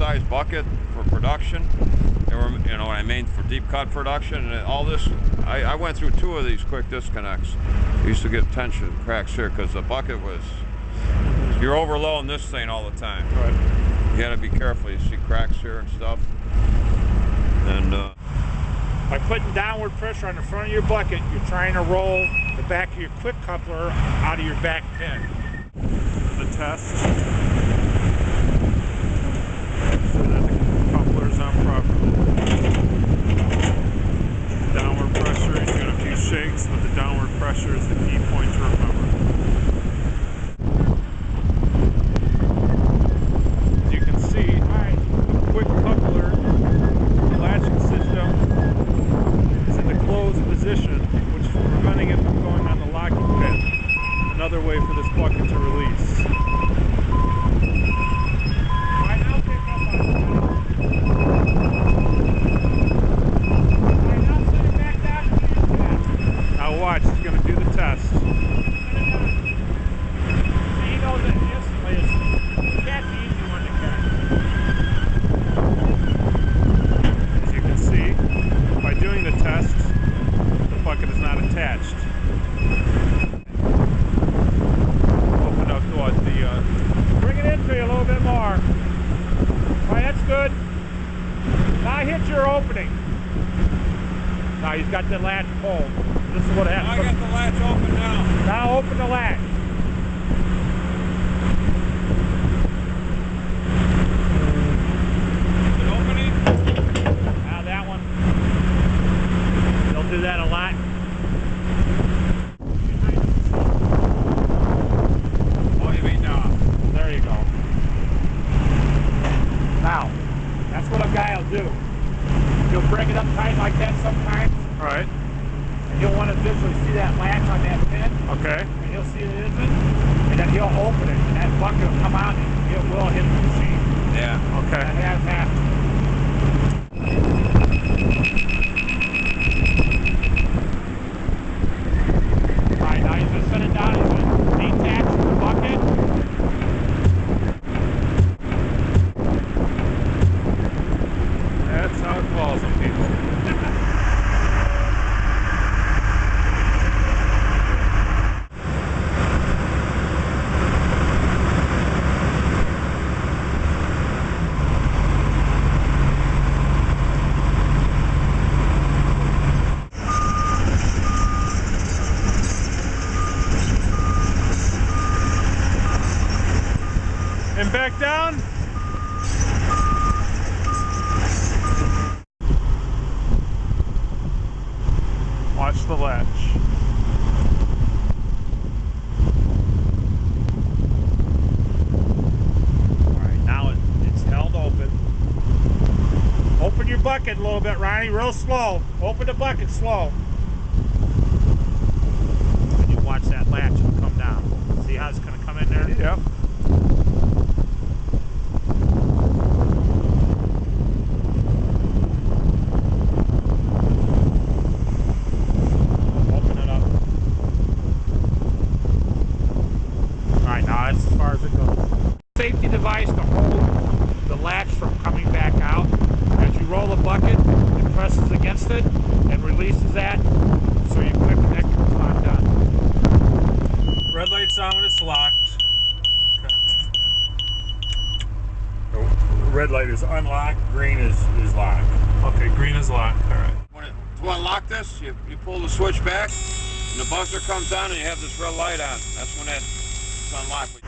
size bucket for production. They were, you know what I mean, for deep cut production. And all this, I went through 2 of these quick disconnects. I used to get tension cracks here because the bucket was, you're overloading this thing all the time. Right. You got to be careful. You see cracks here and stuff. And by putting downward pressure on the front of your bucket, you're trying to roll the back of your quick coupler out of your back pin. The test. So that the coupler is on properly. Downward pressure, you get a few shakes, but the downward pressure is the key point to remember. As you can see, the quick coupler latching system is in the closed position, which is preventing it from going on the locking pin. Another way for this bucket to release. Now watch, he's going to do the test. He knows it instantly. That's the easy one to catch. As you can see, by doing the test, the bucket is not attached. Open up bring it into you a little bit more. Alright, that's good. Now hit your opening. Now he's got the latch pulled. This is what happens. I got the latch open now. Now open the latch. Is it opening? Now that one. They'll do that a lot. Oh, you mean now? There you go. Now, that's what a guy will do. He'll bring it up tight like that sometimes. All right. And you'll want to visually see that latch on that pin. Okay. And he'll see it isn't. And then he'll open it. And that bucket will come out and it will hit the machine. Yeah. Okay. That has happened. All right, now he's going to set it down. He's going to detach the bucket. That's how it falls on people. And back down. Watch the latch. Alright, now it's held open. Open your bucket a little bit, Ronnie, real slow. Open the bucket slow. And you watch that latch will come down. See how it's going to come in there? Yep. As far as it goes. Safety device to hold the latch from coming back out. As you roll the bucket, it presses against it and releases that, so your quick connector is not done. Red light's on when it's locked. Okay. The red light is unlocked, green is locked. Okay, green is locked, alright. To unlock this, you pull the switch back, and the buzzer comes on, and you have this red light on. That's when it's unlocked.